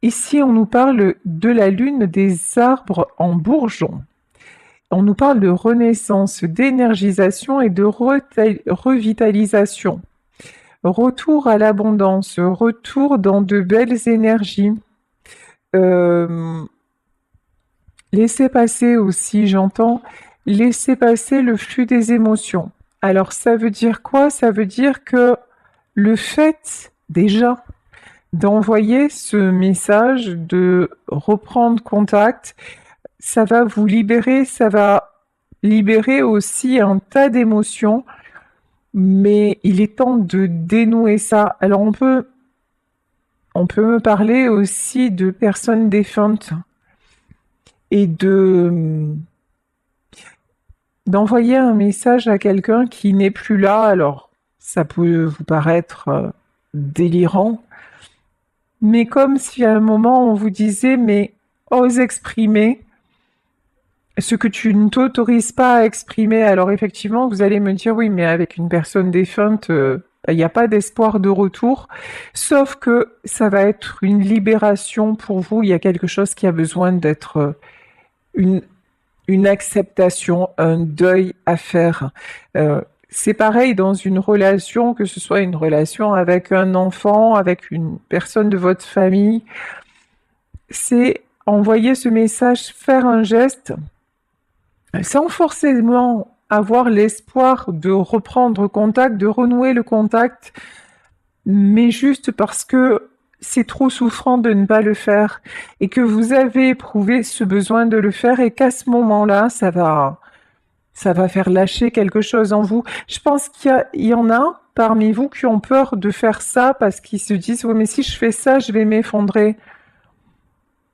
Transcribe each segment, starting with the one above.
Ici, on nous parle de la lune des arbres en bourgeon. On nous parle de renaissance, d'énergisation et de revitalisation. Retour à l'abondance, retour dans de belles énergies. Laissez passer aussi, j'entends, laissez passer le flux des émotions. Alors ça veut dire quoi? Ça veut dire que le fait déjà d'envoyer ce message, de reprendre contact, ça va vous libérer, ça va libérer aussi un tas d'émotions, mais il est temps de dénouer ça. Alors on peut me parler aussi de personnes défuntes et d'envoyer un message à quelqu'un qui n'est plus là. Alors ça peut vous paraître délirant, mais comme si à un moment on vous disait mais ose exprimer ce que tu ne t'autorises pas à exprimer. Alors effectivement, vous allez me dire oui, mais avec une personne défunte, il n'y a pas d'espoir de retour, sauf que ça va être une libération pour vous. Il y a quelque chose qui a besoin d'être une, une acceptation, un deuil à faire. C'est pareil dans une relation, que ce soit une relation avec un enfant, avec une personne de votre famille, c'est envoyer ce message, faire un geste, sans forcément avoir l'espoir de reprendre contact, de renouer le contact, mais juste parce que c'est trop souffrant de ne pas le faire et que vous avez éprouvé ce besoin de le faire et qu'à ce moment-là, ça va faire lâcher quelque chose en vous. Je pense qu'il y en a parmi vous qui ont peur de faire ça parce qu'ils se disent oui, mais si je fais ça, je vais m'effondrer.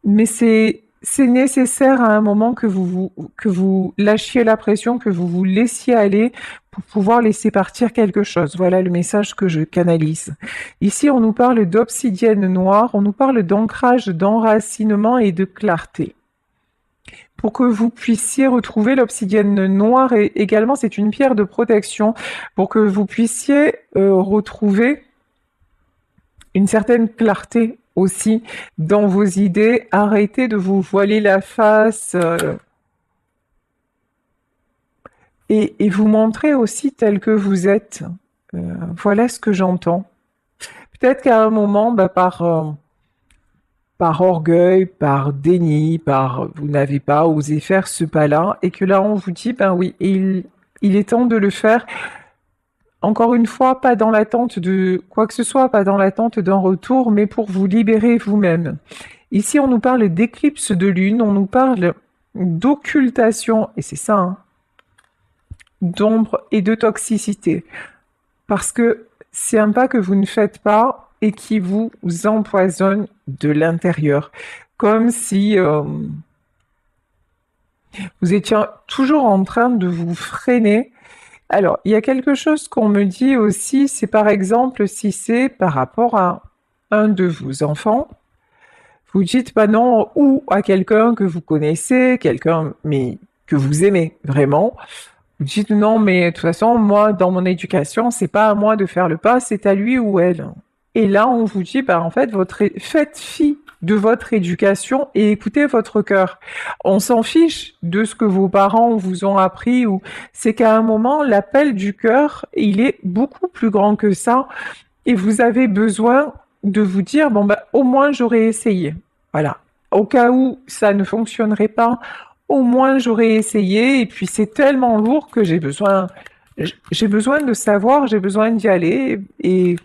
Mais c'est nécessaire à un moment que vous lâchiez la pression, que vous vous laissiez aller pour pouvoir laisser partir quelque chose. Voilà le message que je canalise. Ici, on nous parle d'obsidienne noire, on nous parle d'ancrage, d'enracinement et de clarté. Pour que vous puissiez retrouver l'obsidienne noire, et également c'est une pierre de protection, pour que vous puissiez retrouver une certaine clarté aussi dans vos idées. Arrêtez de vous voiler la face et vous montrer aussi tel que vous êtes. Voilà ce que j'entends. Peut-être qu'à un moment, par orgueil, par déni, vous n'avez pas osé faire ce pas-là, et que là on vous dit ben oui, il est temps de le faire. Encore une fois, pas dans l'attente de quoi que ce soit, pas dans l'attente d'un retour, mais pour vous libérer vous-même. Ici, on nous parle d'éclipse de lune, on nous parle d'occultation, et c'est ça, hein, d'ombre et de toxicité. Parce que c'est un pas que vous ne faites pas et qui vous empoisonne de l'intérieur. Comme si vous étiez toujours en train de vous freiner. Alors, il y a quelque chose qu'on me dit aussi, c'est par exemple si c'est par rapport à un de vos enfants, vous dites pas non, ou à quelqu'un que vous connaissez, quelqu'un mais que vous aimez vraiment, vous dites non, mais de toute façon, moi, dans mon éducation, c'est pas à moi de faire le pas, c'est à lui ou elle. Et là, on vous dit, bah, en fait, faites fi de votre éducation et écoutez votre cœur. On s'en fiche de ce que vos parents vous ont appris, ou c'est qu'à un moment, l'appel du cœur, il est beaucoup plus grand que ça, et vous avez besoin de vous dire, bon, bah, au moins j'aurais essayé. Voilà. Au cas où ça ne fonctionnerait pas, au moins j'aurais essayé, et puis c'est tellement lourd que j'ai besoin de savoir, j'ai besoin d'y aller, et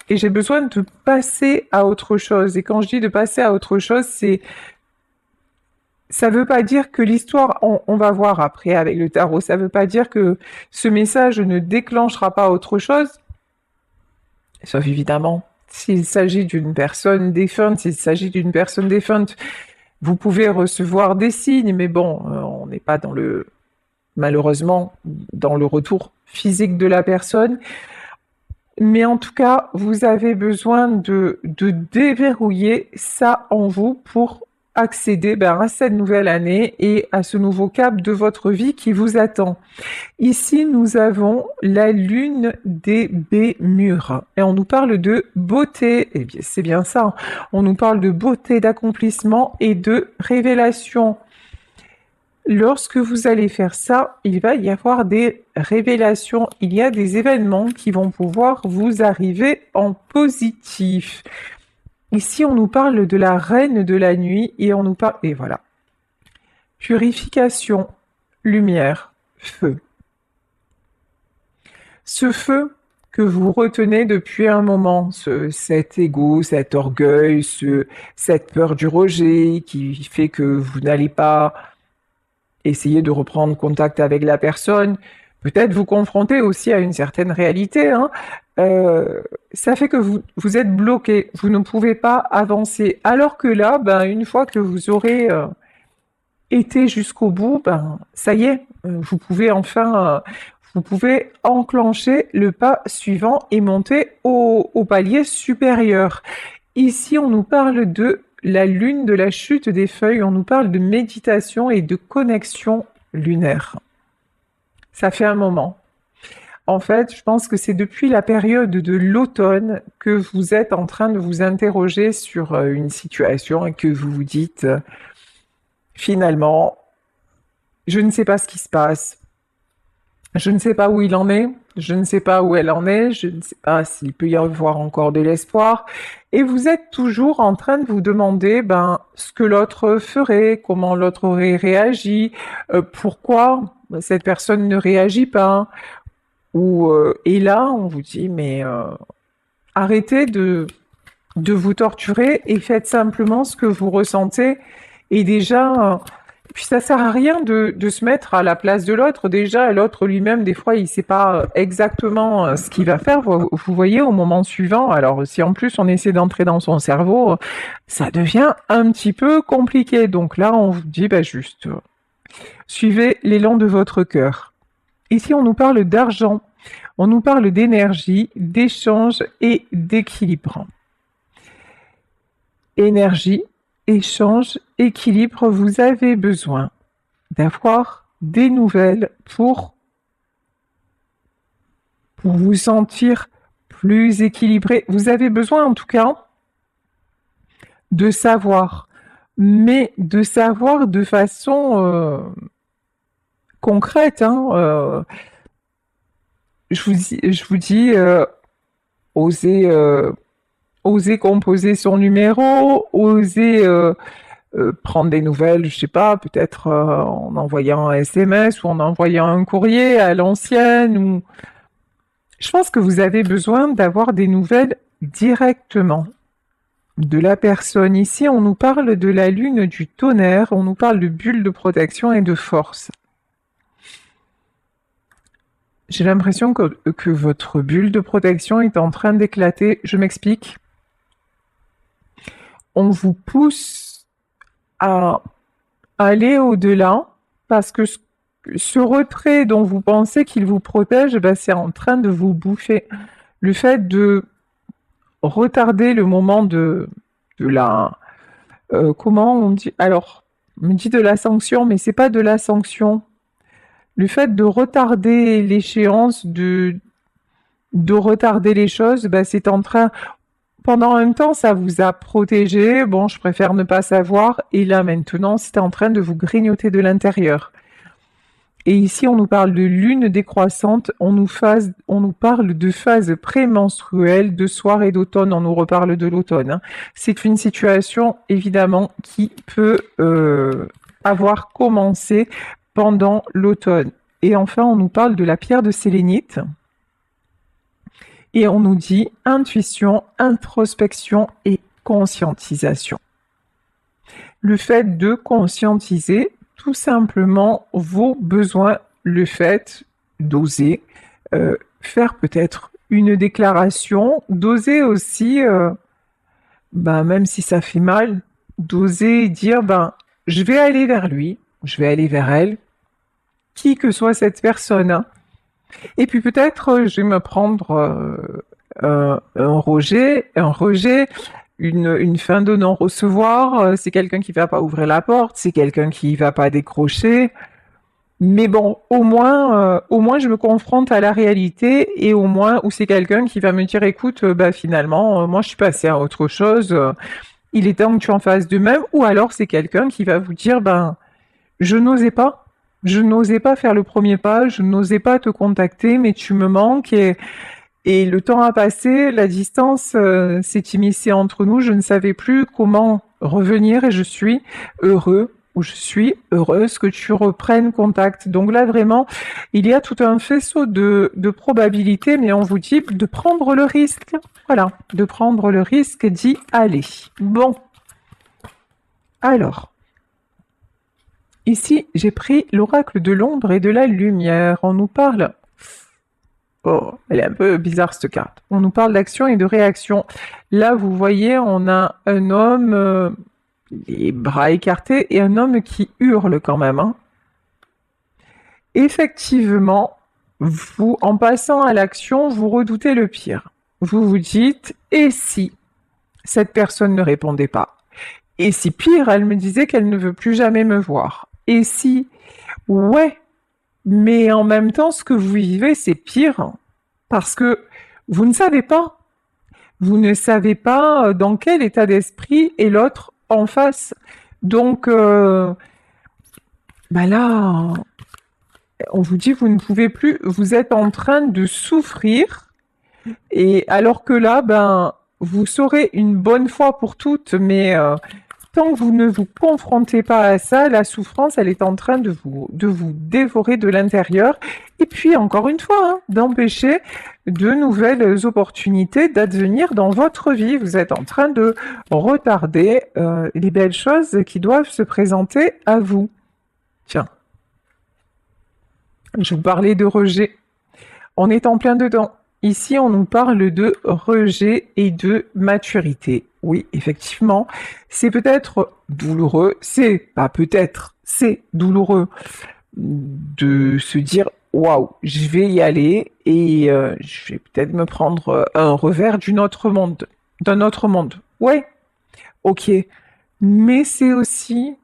j'ai besoin de passer à autre chose. Et quand je dis de passer à autre chose, ça veut pas dire que l'histoire, on va voir après avec le tarot, ça veut pas dire que ce message ne déclenchera pas autre chose, sauf évidemment, s'il s'agit d'une personne défunte, vous pouvez recevoir des signes, mais bon, on n'est pas malheureusement, dans le retour physique de la personne. Mais en tout cas, vous avez besoin de déverrouiller ça en vous pour accéder à cette nouvelle année et à ce nouveau cap de votre vie qui vous attend. Ici, nous avons la lune des Bémurs et on nous parle de beauté. Eh bien, c'est bien ça. On nous parle de beauté, d'accomplissement et de révélation. Lorsque vous allez faire ça, il va y avoir des révélations. Il y a des événements qui vont pouvoir vous arriver en positif. Ici, on nous parle de la reine de la nuit et on nous parle... Et voilà. Purification, lumière, feu. Ce feu que vous retenez depuis un moment, cet ego, cet orgueil, cette peur du rejet qui fait que vous n'allez pas essayer de reprendre contact avec la personne, peut-être vous confronter aussi à une certaine réalité, hein. Ça fait que vous êtes bloqué, vous ne pouvez pas avancer. Alors que là, une fois que vous aurez été jusqu'au bout, ça y est, vous pouvez enfin, vous pouvez enclencher le pas suivant et monter au palier supérieur. Ici, on nous parle de la lune, de la chute des feuilles, on nous parle de méditation et de connexion lunaire. Ça fait un moment. En fait, je pense que c'est depuis la période de l'automne que vous êtes en train de vous interroger sur une situation et que vous vous dites finalement, je ne sais pas ce qui se passe, je ne sais pas où il en est, je ne sais pas où elle en est, je ne sais pas s'il peut y avoir encore de l'espoir. Et vous êtes toujours en train de vous demander ce que l'autre ferait, comment l'autre aurait réagi, pourquoi cette personne ne réagit pas. Et là, on vous dit, mais arrêtez de vous torturer et faites simplement ce que vous ressentez. Et déjà... Puis ça sert à rien de se mettre à la place de l'autre. Déjà, l'autre lui-même, des fois, il ne sait pas exactement ce qu'il va faire. Vous voyez, au moment suivant, alors si en plus on essaie d'entrer dans son cerveau, ça devient un petit peu compliqué. Donc là, on vous dit juste, suivez l'élan de votre cœur. Ici, on nous parle d'argent, on nous parle d'énergie, d'échange et d'équilibre. Énergie, échange, équilibre, vous avez besoin d'avoir des nouvelles pour vous sentir plus équilibré. Vous avez besoin en tout cas de savoir, mais de savoir de façon concrète. Je vous dis oser composer son numéro, oser prendre des nouvelles, je sais pas, peut-être en envoyant un SMS ou en envoyant un courrier à l'ancienne. Ou... Je pense que vous avez besoin d'avoir des nouvelles directement de la personne. Ici, on nous parle de la lune du tonnerre, on nous parle de bulle de protection et de force. J'ai l'impression que votre bulle de protection est en train d'éclater. Je m'explique. On vous pousse à aller au-delà parce que ce retrait dont vous pensez qu'il vous protège, c'est en train de vous bouffer. Le fait de retarder le moment de la... comment on dit? Alors, on me dit de la sanction, mais c'est pas de la sanction. Le fait de retarder l'échéance, de retarder les choses, c'est en train... Pendant un temps, ça vous a protégé. Bon, je préfère ne pas savoir. Et là, maintenant, c'est en train de vous grignoter de l'intérieur. Et ici, on nous parle de lune décroissante. On nous parle de phase prémenstruelle, de soir et d'automne. On nous reparle de l'automne. C'est une situation, évidemment, qui peut avoir commencé pendant l'automne. Et enfin, on nous parle de la pierre de sélénite. Et on nous dit intuition, introspection et conscientisation. Le fait de conscientiser tout simplement vos besoins, le fait d'oser faire peut-être une déclaration, d'oser aussi, même si ça fait mal, d'oser dire je vais aller vers lui, je vais aller vers elle, qui que soit cette personne. Et puis peut-être je vais me prendre un rejet, une fin de non-recevoir, c'est quelqu'un qui va pas ouvrir la porte, c'est quelqu'un qui va pas décrocher. Mais bon, au moins je me confronte à la réalité et au moins où c'est quelqu'un qui va me dire, écoute, bah finalement, moi je suis passée à autre chose, il est temps que tu en fasses de même. Ou alors c'est quelqu'un qui va vous dire, ben, je n'osais pas. Je n'osais pas faire le premier pas, je n'osais pas te contacter, mais tu me manques et le temps a passé, la distance s'est immiscée entre nous, je ne savais plus comment revenir et je suis heureux ou je suis heureuse que tu reprennes contact. Donc là vraiment, il y a tout un faisceau de probabilités, mais on vous dit de prendre le risque. Voilà, de prendre le risque d'y aller. Bon, alors, ici j'ai pris l'oracle de l'ombre et de la lumière. On nous parle. Oh, elle est un peu bizarre cette carte. On nous parle d'action et de réaction. Là, vous voyez, on a un homme, les bras écartés, et un homme qui hurle quand même, hein. Effectivement, vous, en passant à l'action, vous redoutez le pire. Vous vous dites, et si cette personne ne répondait pas? Et si pire, elle me disait qu'elle ne veut plus jamais me voir? Et si, ouais, mais en même temps, ce que vous vivez, c'est pire, parce que vous ne savez pas. Vous ne savez pas dans quel état d'esprit est l'autre en face. Donc, bah là, on vous dit, vous ne pouvez plus, vous êtes en train de souffrir, et alors que là, ben, vous saurez une bonne fois pour toutes, mais tant que vous ne vous confrontez pas à ça, la souffrance, elle est en train de vous dévorer de l'intérieur. Et puis, encore une fois, hein, d'empêcher de nouvelles opportunités d'advenir dans votre vie. Vous êtes en train de retarder les belles choses qui doivent se présenter à vous. Tiens, je vous parlais de rejet. On est en plein dedans. Ici, on nous parle de rejet et de maturité. Oui, effectivement, c'est peut-être douloureux, c'est pas peut-être, c'est douloureux de se dire waouh, je vais y aller et je vais peut-être me prendre un revers d'un autre monde. Ouais, ok, mais c'est aussi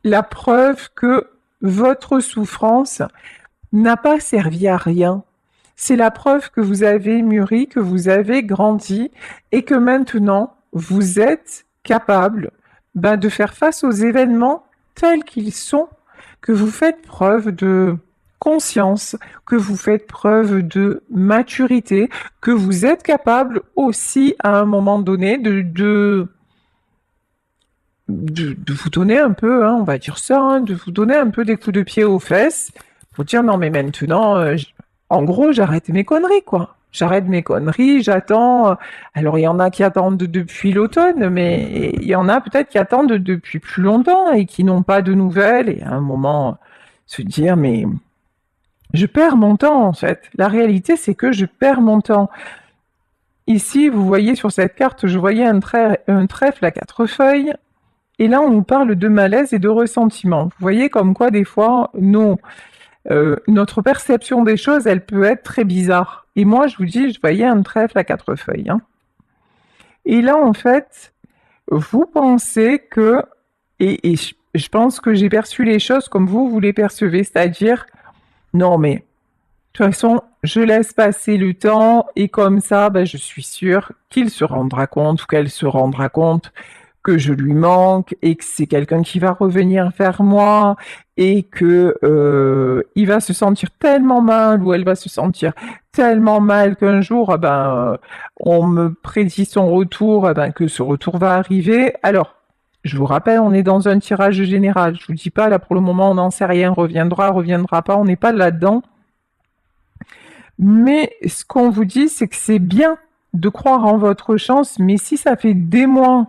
la preuve que votre souffrance n'a pas servi à rien. C'est la preuve que vous avez mûri, que vous avez grandi et que maintenant vous êtes capable de faire face aux événements tels qu'ils sont, que vous faites preuve de conscience, que vous faites preuve de maturité, que vous êtes capable aussi à un moment donné de vous donner un peu, hein, on va dire ça, hein, de vous donner un peu des coups de pied aux fesses pour dire non mais maintenant, en gros, j'arrête mes conneries, quoi. J'arrête mes conneries, j'attends. Alors, il y en a qui attendent depuis l'automne, mais il y en a peut-être qui attendent depuis plus longtemps et qui n'ont pas de nouvelles. Et à un moment, se dire, mais je perds mon temps, en fait. La réalité, c'est que je perds mon temps. Ici, vous voyez sur cette carte, je voyais un trèfle à 4 feuilles. Et là, on nous parle de malaise et de ressentiment. Vous voyez comme quoi, des fois, notre perception des choses, elle peut être très bizarre. Et moi, je vous dis, je voyais un trèfle à 4 feuilles, hein. Et là, en fait, vous pensez que, et je pense que j'ai perçu les choses comme vous les percevez, c'est-à-dire, non mais, de toute façon, je laisse passer le temps et comme ça, je suis sûre qu'il se rendra compte ou qu'elle se rendra compte que je lui manque et que c'est quelqu'un qui va revenir vers moi et que il va se sentir tellement mal ou elle va se sentir tellement mal qu'un jour, on me prédit son retour, que ce retour va arriver. Alors, je vous rappelle, on est dans un tirage général. Je vous dis pas, là, pour le moment, on n'en sait rien. Reviendra pas. On n'est pas là-dedans. Mais ce qu'on vous dit, c'est que c'est bien de croire en votre chance, mais si ça fait des mois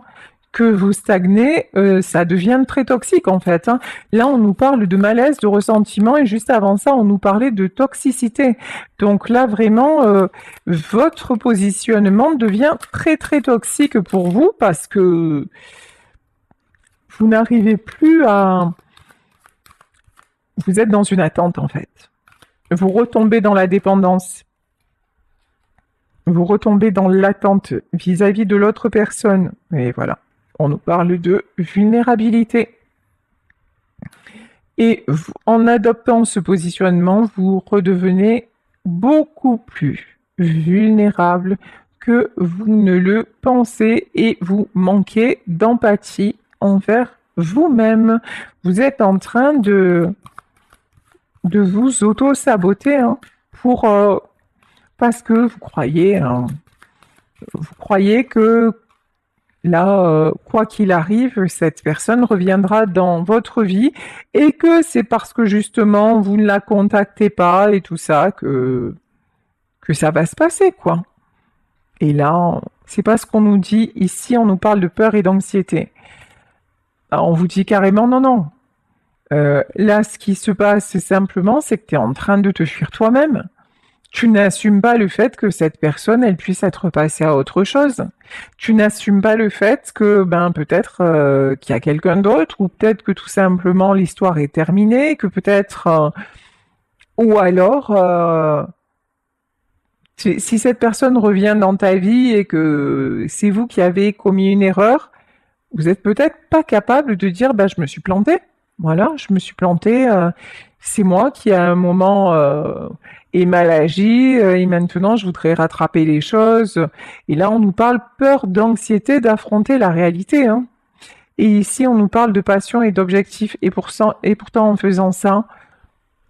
que vous stagnez, ça devient très toxique en fait, hein. Là, on nous parle de malaise, de ressentiment, et juste avant ça, on nous parlait de toxicité. Donc là, vraiment, votre positionnement devient très très toxique pour vous parce que vous n'arrivez plus à... Vous êtes dans une attente en fait. Vous retombez dans la dépendance. vous retombez dans l'attente vis-à-vis de l'autre personne. Et voilà, on nous parle de vulnérabilité. Et en adoptant ce positionnement, vous redevenez beaucoup plus vulnérable que vous ne le pensez et vous manquez d'empathie envers vous-même. Vous êtes en train de vous auto-saboter parce que vous croyez que là, quoi qu'il arrive, cette personne reviendra dans votre vie et que c'est parce que justement vous ne la contactez pas et tout ça que ça va se passer, quoi. Et là, c'est pas ce qu'on nous dit ici, on nous parle de peur et d'anxiété. Alors, on vous dit carrément non, non. Là, ce qui se passe, c'est simplement, c'est que tu es en train de te fuir toi-même. Tu n'assumes pas le fait que cette personne, elle puisse être passée à autre chose. Tu n'assumes pas le fait que, peut-être qu'il y a quelqu'un d'autre, ou peut-être que tout simplement l'histoire est terminée, que peut-être, ou alors, si cette personne revient dans ta vie et que c'est vous qui avez commis une erreur, vous êtes peut-être pas capable de dire, je me suis planté. Voilà, je me suis plantée. C'est moi qui à un moment ai mal agi et maintenant je voudrais rattraper les choses. Et là, on nous parle peur, d'anxiété d'affronter la réalité. Hein. Et ici, on nous parle de passion et d'objectif. Et pourtant, en faisant ça,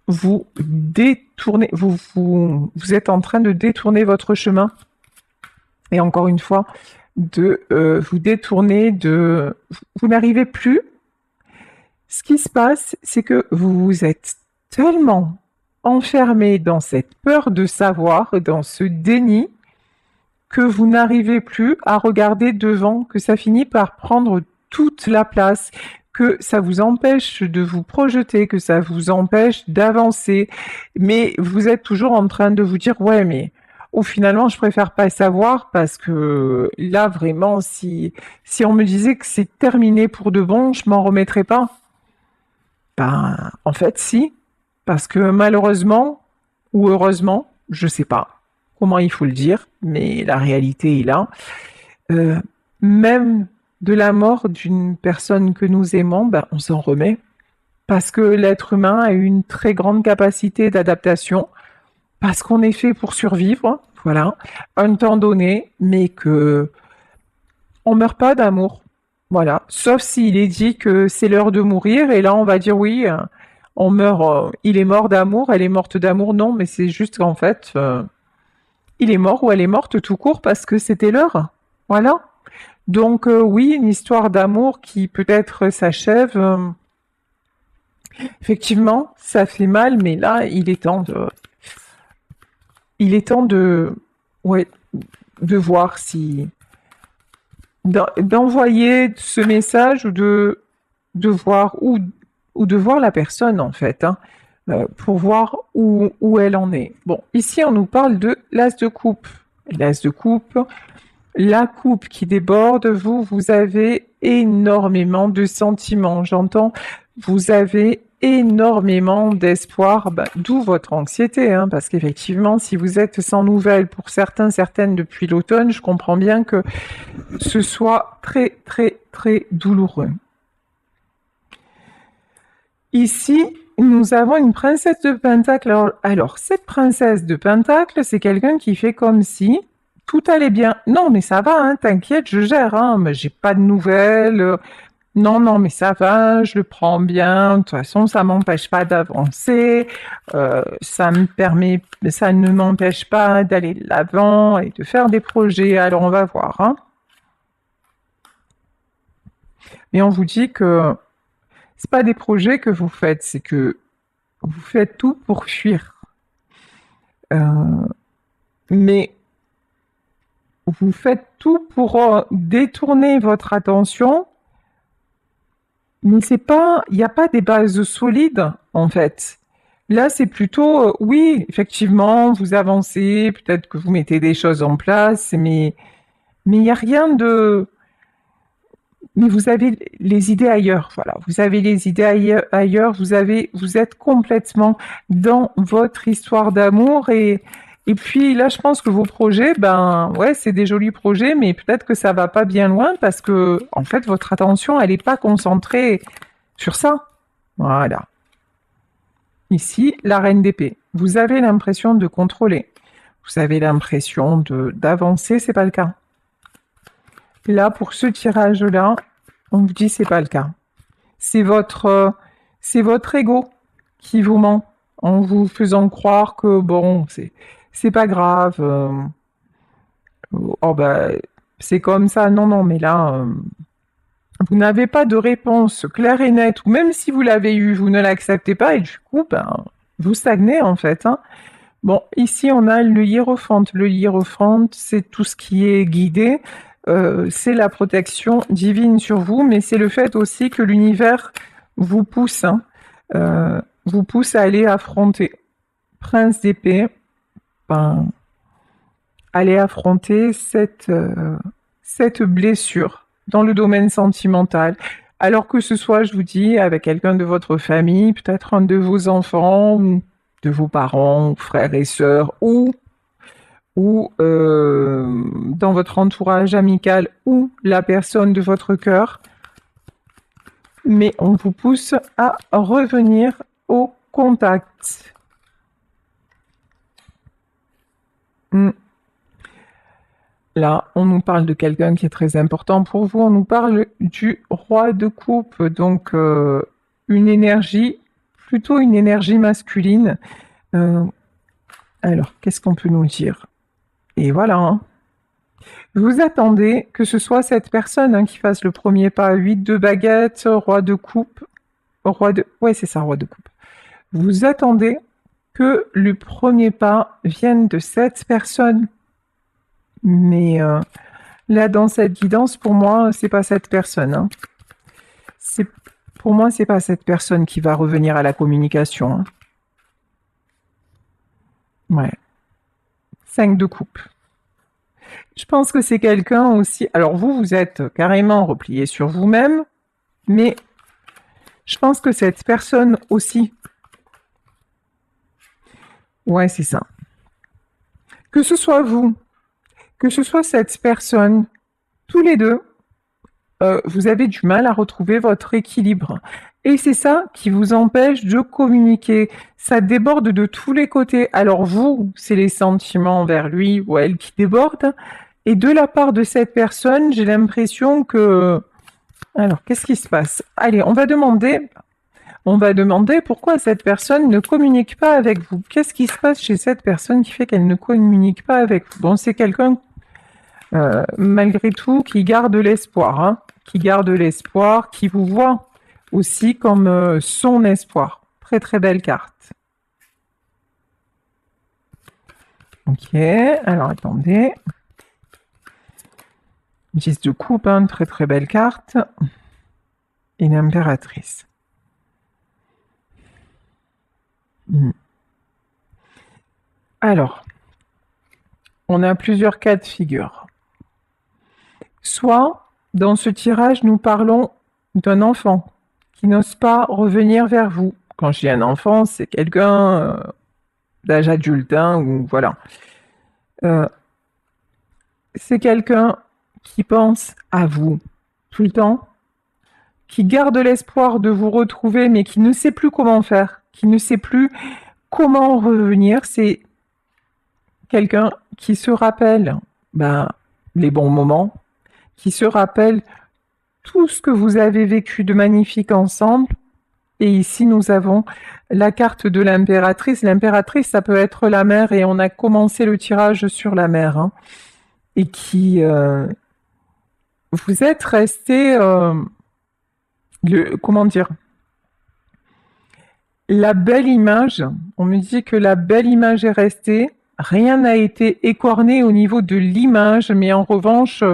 vous détournez, vous êtes en train de détourner votre chemin. Et encore une fois, de vous détourner vous n'arrivez plus. Ce qui se passe, c'est que vous êtes tellement enfermé dans cette peur de savoir, dans ce déni, que vous n'arrivez plus à regarder devant, que ça finit par prendre toute la place, que ça vous empêche de vous projeter, que ça vous empêche d'avancer, mais vous êtes toujours en train de vous dire « ouais, mais finalement, je préfère pas savoir parce que là, vraiment, si on me disait que c'est terminé pour de bon, je m'en remettrais pas. » En fait, si, parce que malheureusement, ou heureusement, je sais pas comment il faut le dire, mais la réalité est là. Même de la mort d'une personne que nous aimons, on s'en remet, parce que l'être humain a une très grande capacité d'adaptation, parce qu'on est fait pour survivre, voilà, un temps donné, mais que on meurt pas d'amour. Voilà, sauf s'il est dit que c'est l'heure de mourir, et là on va dire oui, on meurt, il est mort d'amour, elle est morte d'amour, non, mais c'est juste qu'en fait, il est mort ou elle est morte tout court parce que c'était l'heure. Voilà. Donc oui, une histoire d'amour qui peut-être s'achève. Effectivement, ça fait mal, mais là, il est temps de voir si d'envoyer ce message ou de voir ou de voir la personne en fait, pour voir où elle en est. Bon, ici on nous parle de l'as de coupe. L'as de coupe, la coupe qui déborde, vous avez énormément de sentiments. J'entends, vous avez énormément d'espoir, d'où votre anxiété, parce qu'effectivement, si vous êtes sans nouvelles pour certaines depuis l'automne, je comprends bien que ce soit très, très, très douloureux. Ici, nous avons une princesse de Pentacle. Alors, cette princesse de Pentacle, c'est quelqu'un qui fait comme si tout allait bien. Non, mais ça va, t'inquiète, je gère, mais j'ai pas de nouvelles. Non, mais ça va, je le prends bien. De toute façon, ça m'empêche pas d'avancer. Ça ne m'empêche pas d'aller de l'avant et de faire des projets. Alors, on va voir. Mais on vous dit que c'est pas des projets que vous faites, c'est que vous faites tout pour fuir. Mais vous faites tout pour détourner votre attention, mais il n'y a pas des bases solides en fait. Là, c'est plutôt, oui, effectivement, vous avancez, peut-être que vous mettez des choses en place, mais il n'y a rien de... Mais vous avez les idées ailleurs, voilà. Vous avez les idées ailleurs, vous êtes complètement dans votre histoire d'amour et Et puis là, je pense que vos projets, ben ouais, c'est des jolis projets, mais peut-être que ça va pas bien loin parce que, en fait, votre attention, elle n'est pas concentrée sur ça. Voilà. Ici, la reine d'épée. Vous avez l'impression de contrôler. Vous avez l'impression d'avancer, c'est pas le cas. Là, pour ce tirage-là, on vous dit c'est pas le cas. C'est votre ego qui vous ment en vous faisant croire que bon, c'est pas grave. Oh bah, c'est comme ça. Non, non, mais là, vous n'avez pas de réponse claire et nette, ou même si vous l'avez eu, vous ne l'acceptez pas, et du coup, ben, vous stagnez en fait. Hein. Bon, ici, on a le hiérophante. Le hiérophante, c'est tout ce qui est guidé. C'est la protection divine sur vous, mais c'est le fait aussi que l'univers vous pousse, hein, vous pousse à aller affronter. Prince d'épée, ben, aller affronter cette blessure dans le domaine sentimental. Alors que ce soit, je vous dis, avec quelqu'un de votre famille, peut-être un de vos enfants, ou de vos parents, frères et sœurs, ou dans votre entourage amical, ou la personne de votre cœur. Mais on vous pousse à revenir au contact. Là, on nous parle de quelqu'un qui est très important pour vous. On nous parle du roi de coupe, donc une énergie, plutôt une énergie masculine. Alors, qu'est-ce qu'on peut nous dire? Et voilà. Hein. Vous attendez que ce soit cette personne hein, qui fasse le premier pas. 8 de baguette, roi de coupe, ouais, c'est ça, roi de coupe. Vous attendez que le premier pas vienne de cette personne. Mais là, dans cette guidance, pour moi, c'est pas cette personne. Hein. Pour moi, c'est pas cette personne qui va revenir à la communication. Hein. Ouais. 5 de coupe. Je pense que c'est quelqu'un aussi. Alors vous êtes carrément replié sur vous-même, mais je pense que cette personne aussi. Ouais, c'est ça. Que ce soit vous, que ce soit cette personne, tous les deux, vous avez du mal à retrouver votre équilibre. Et c'est ça qui vous empêche de communiquer. Ça déborde de tous les côtés. Alors vous, c'est les sentiments envers lui ou elle qui débordent. Et de la part de cette personne, j'ai l'impression que... Alors, qu'est-ce qui se passe? Allez, on va demander pourquoi cette personne ne communique pas avec vous. Qu'est-ce qui se passe chez cette personne qui fait qu'elle ne communique pas avec vous? Bon, c'est quelqu'un, malgré tout, qui garde l'espoir, hein, qui vous voit aussi comme son espoir. Très très belle carte. Ok, alors attendez. 10 de coupe, hein, très très belle carte. Et l'impératrice. Alors, on a plusieurs cas de figure. Soit, dans ce tirage, nous parlons d'un enfant qui n'ose pas revenir vers vous. Quand je dis un enfant, c'est quelqu'un d'âge adulte, hein, ou voilà. C'est quelqu'un qui pense à vous tout le temps, qui garde l'espoir de vous retrouver, mais qui ne sait plus comment faire, qui ne sait plus comment revenir. C'est quelqu'un qui se rappelle les bons moments, qui se rappelle tout ce que vous avez vécu de magnifique ensemble. Et ici, nous avons la carte de l'impératrice. L'impératrice, ça peut être la mère, et on a commencé le tirage sur la mère. Hein, et qui... vous êtes resté... comment dire? La belle image, on me dit que la belle image est restée. Rien n'a été écorné au niveau de l'image, mais en revanche,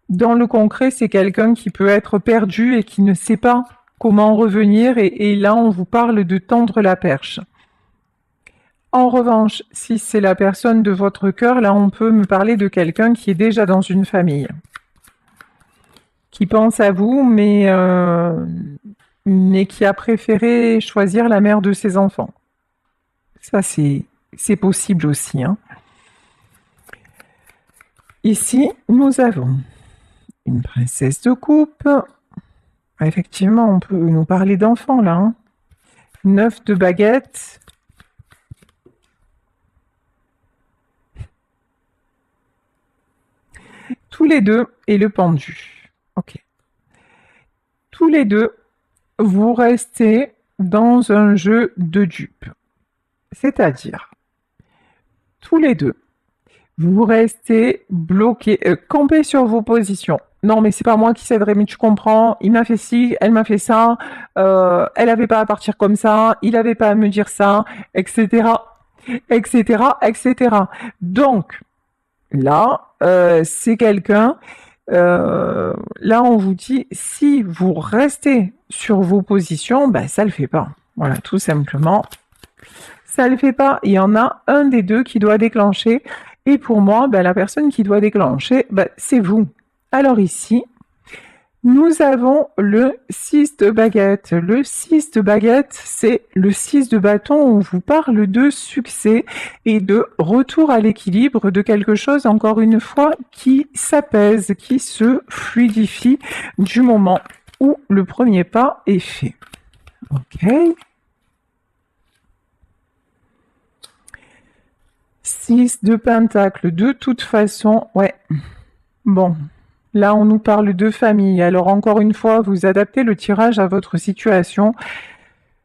dans le concret, c'est quelqu'un qui peut être perdu et qui ne sait pas comment revenir, et là, on vous parle de tendre la perche. En revanche, si c'est la personne de votre cœur, là, on peut me parler de quelqu'un qui est déjà dans une famille, qui pense à vous, mais qui a préféré choisir la mère de ses enfants. Ça, c'est c'est possible aussi, hein. Ici, nous avons une princesse de coupe. Effectivement, on peut nous parler d'enfants là, hein. 9 de baguettes. Tous les deux et le pendu. Ok. Tous les deux, vous restez dans un jeu de dupes. C'est-à-dire, tous les deux, vous restez bloqués, campés sur vos positions. Non, mais c'est pas moi qui céderai, mais tu comprends, il m'a fait ci, elle m'a fait ça, elle avait pas à partir comme ça, il avait pas à me dire ça, etc., etc., etc. Donc, là, c'est quelqu'un, là, on vous dit, si vous restez sur vos positions, ben, ça le fait pas. Voilà, tout simplement. Ça le fait pas. Il y en a un des deux qui doit déclencher. Et pour moi, ben, la personne qui doit déclencher, ben, c'est vous. Alors ici, nous avons le 6 de baguette. Le 6 de baguette, c'est le 6 de bâton. On vous parle de succès et de retour à l'équilibre de quelque chose, encore une fois, qui s'apaise, qui se fluidifie du moment où le premier pas est fait. Ok. 6 de pentacle, de toute façon, ouais. Bon, là on nous parle de famille. Alors encore une fois, vous adaptez le tirage à votre situation.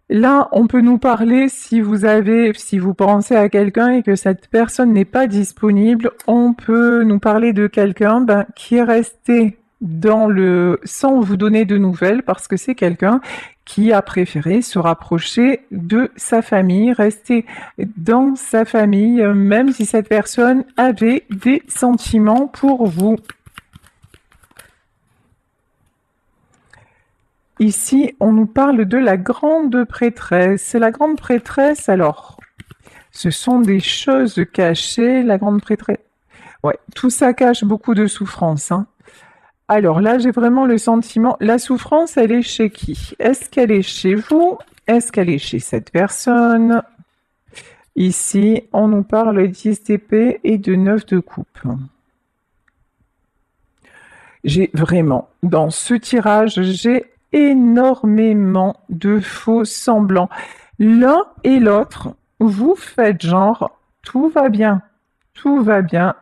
Là, on peut nous parler si vous pensez à quelqu'un et que cette personne n'est pas disponible, on peut nous parler de quelqu'un qui est resté sans vous donner de nouvelles parce que c'est quelqu'un qui a préféré se rapprocher de sa famille, rester dans sa famille, même si cette personne avait des sentiments pour vous. Ici, on nous parle de la grande prêtresse. La grande prêtresse, alors, ce sont des choses cachées, la grande prêtresse. Ouais, tout ça cache beaucoup de souffrance, hein. Alors là, j'ai vraiment le sentiment, la souffrance, elle est chez qui? Est-ce qu'elle est chez vous? Est-ce qu'elle est chez cette personne? Ici, on nous parle 10 d'épée et de 9 de coupe. J'ai vraiment, dans ce tirage, j'ai énormément de faux semblants. L'un et l'autre, vous faites genre, tout va bien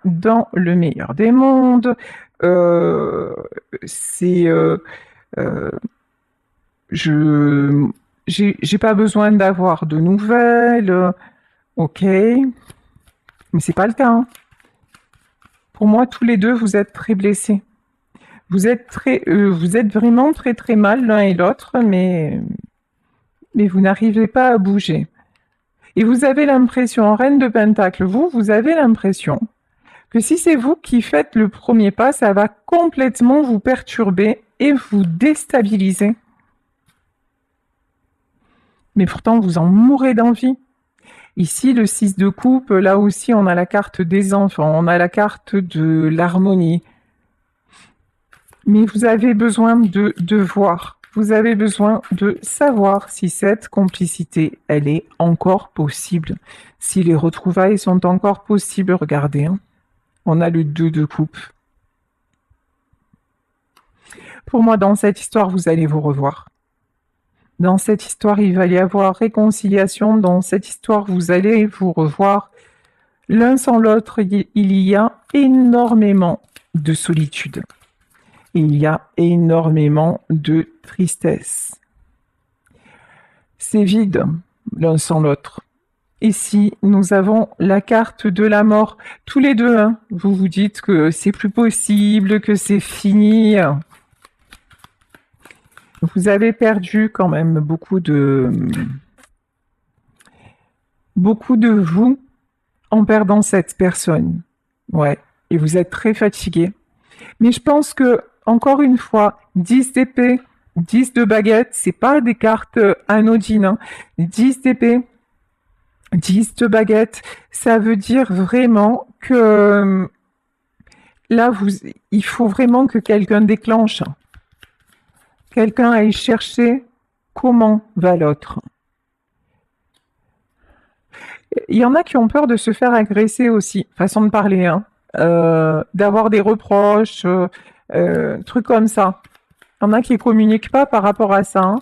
dans le meilleur des mondes. J'ai pas besoin d'avoir de nouvelles. Ok, mais c'est pas le cas, hein. Pour moi, tous les deux, vous êtes très blessés. Vous êtes vraiment très très mal l'un et l'autre, mais vous n'arrivez pas à bouger. Et vous avez l'impression, Reine de Pentacle, vous avez l'impression que si c'est vous qui faites le premier pas, ça va complètement vous perturber et vous déstabiliser. Mais pourtant, vous en mourrez d'envie. Ici, le 6 de coupe, là aussi, on a la carte des enfants, on a la carte de l'harmonie. Mais vous avez besoin de voir, vous avez besoin de savoir si cette complicité, elle est encore possible, si les retrouvailles sont encore possibles. Regardez, hein. On a le 2 de coupe. Pour moi, dans cette histoire, vous allez vous revoir. Dans cette histoire, il va y avoir réconciliation. Dans cette histoire, vous allez vous revoir. L'un sans l'autre, il y a énormément de solitude. Il y a énormément de tristesse. C'est vide, l'un sans l'autre. Ici, nous avons la carte de la mort. Tous les deux, hein, vous vous dites que c'est plus possible, que c'est fini. Vous avez perdu quand même beaucoup de vous en perdant cette personne. Ouais, et vous êtes très fatigué. Mais je pense que, encore une fois, 10 d'épée, 10 de baguette, c'est pas des cartes anodines, hein. 10 d'épée, 10 de baguette, ça veut dire vraiment que là, il faut vraiment que quelqu'un déclenche. Quelqu'un aille chercher comment va l'autre. Il y en a qui ont peur de se faire agresser aussi, façon de parler, hein. D'avoir des reproches, trucs comme ça. Il y en a qui communiquent pas par rapport à ça, hein.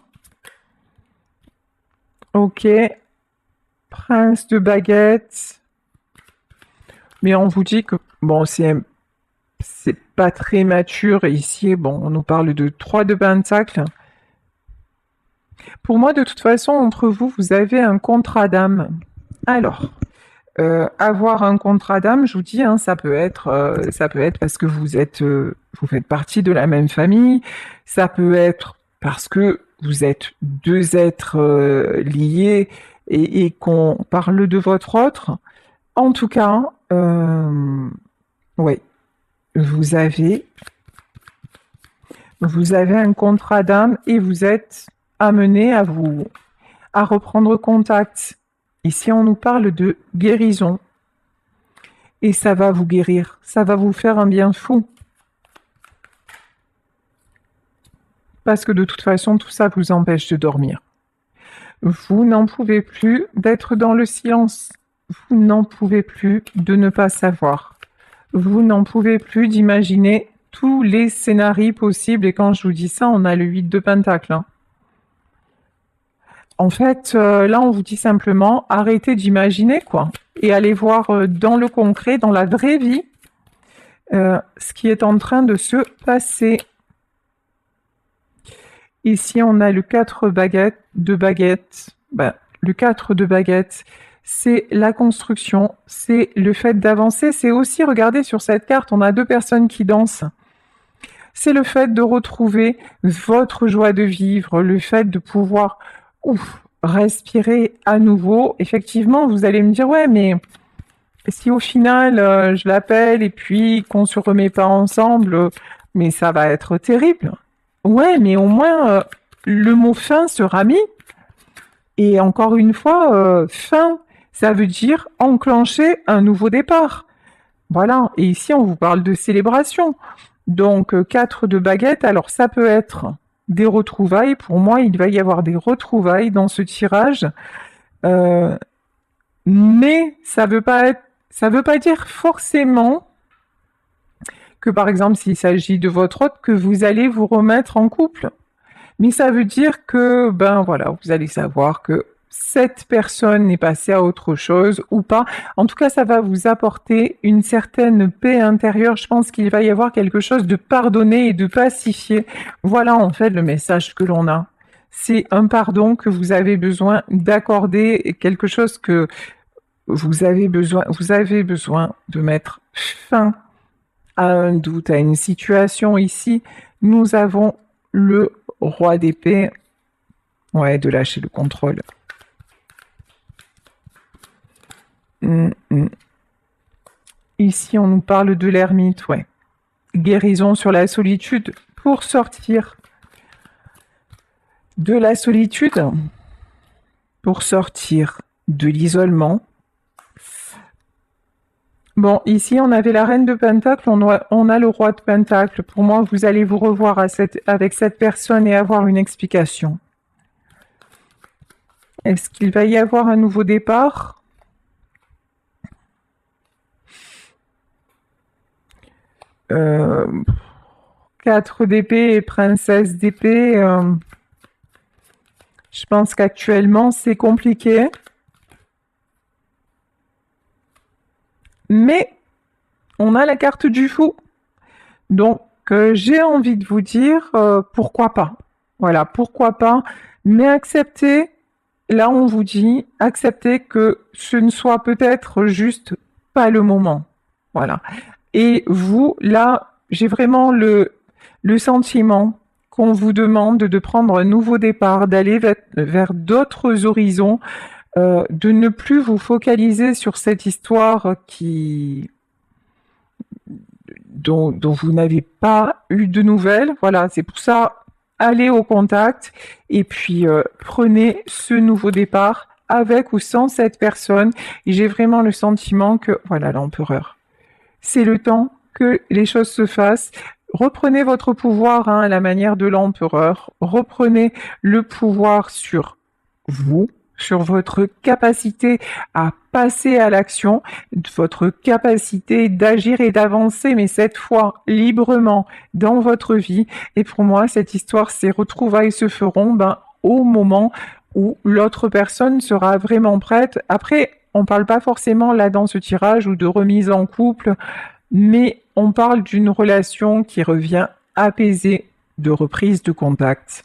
Ok, prince de baguette. Mais on vous dit que, bon, c'est pas très mature ici. Bon, on nous parle de 3 de pentacle. Pour moi, de toute façon, entre vous, vous avez un contrat d'âme. Alors, avoir un contrat d'âme, je vous dis, hein, ça peut être parce que vous faites partie de la même famille. Ça peut être parce que vous êtes deux êtres liés et qu'on parle de votre autre. En tout cas, ouais, vous avez, vous avez un contrat d'âme et vous êtes amené à reprendre contact. Ici, on nous parle de guérison. Et ça va vous guérir. Ça va vous faire un bien fou. Parce que de toute façon, tout ça vous empêche de dormir. Vous n'en pouvez plus d'être dans le silence. Vous n'en pouvez plus de ne pas savoir. Vous n'en pouvez plus d'imaginer tous les scénarios possibles. Et quand je vous dis ça, on a le 8 de pentacle, hein. En fait, là, on vous dit simplement, arrêtez d'imaginer, quoi. Et allez voir dans le concret, dans la vraie vie, ce qui est en train de se passer. Ici, on a le 4 de baguettes. Ben, le 4 de baguettes, c'est la construction, c'est le fait d'avancer. C'est aussi, regardez sur cette carte, on a 2 personnes qui dansent. C'est le fait de retrouver votre joie de vivre, le fait de pouvoir respirer à nouveau. Effectivement, vous allez me dire, ouais, mais si au final, je l'appelle et puis qu'on se remet pas ensemble, mais ça va être terrible. Ouais, mais au moins, le mot fin sera mis. Et encore une fois, fin, ça veut dire enclencher un nouveau départ. Voilà. Et ici, on vous parle de célébration. Donc, 4 de baguettes, alors ça peut être des retrouvailles. Pour moi, il va y avoir des retrouvailles dans ce tirage. Mais ça veut pas dire forcément que, par exemple, s'il s'agit de votre hôte, que vous allez vous remettre en couple. Mais ça veut dire que, ben voilà, vous allez savoir que cette personne est passée à autre chose ou pas. En tout cas, ça va vous apporter une certaine paix intérieure. Je pense qu'il va y avoir quelque chose de pardonné et de pacifié. Voilà en fait le message que l'on a. C'est un pardon que vous avez besoin d'accorder, quelque chose que vous avez besoin de mettre fin à un doute, à une situation. Ici, nous avons le roi d'épée. Ouais, de lâcher le contrôle. Ici, on nous parle de l'ermite, ouais. Guérison sur la solitude pour sortir de la solitude, pour sortir de l'isolement. Bon, ici, on avait la reine de Pentacle, on a le roi de Pentacle. Pour moi, vous allez vous revoir avec cette personne et avoir une explication. Est-ce qu'il va y avoir un nouveau départ ? 4 d'épée et princesse d'épée. Je pense qu'actuellement, c'est compliqué. Mais on a la carte du fou. Donc, j'ai envie de vous dire, pourquoi pas. Voilà, pourquoi pas. Mais acceptez, là on vous dit, acceptez que ce ne soit peut-être juste pas le moment. Voilà. Et vous, là, j'ai vraiment le sentiment qu'on vous demande de prendre un nouveau départ, d'aller vers d'autres horizons, de ne plus vous focaliser sur cette histoire dont vous n'avez pas eu de nouvelles. Voilà, c'est pour ça, allez au contact et puis prenez ce nouveau départ avec ou sans cette personne. Et j'ai vraiment le sentiment que, voilà, l'empereur, c'est le temps que les choses se fassent. Reprenez votre pouvoir, hein, à la manière de l'empereur. Reprenez le pouvoir sur vous. sur votre capacité à passer à l'action, votre capacité d'agir et d'avancer, mais cette fois librement dans votre vie. Et pour moi, cette histoire, ces retrouvailles se feront au moment où l'autre personne sera vraiment prête. Après, on ne parle pas forcément là dans ce tirage ou de remise en couple, mais on parle d'une relation qui revient apaisée, de reprise de contact.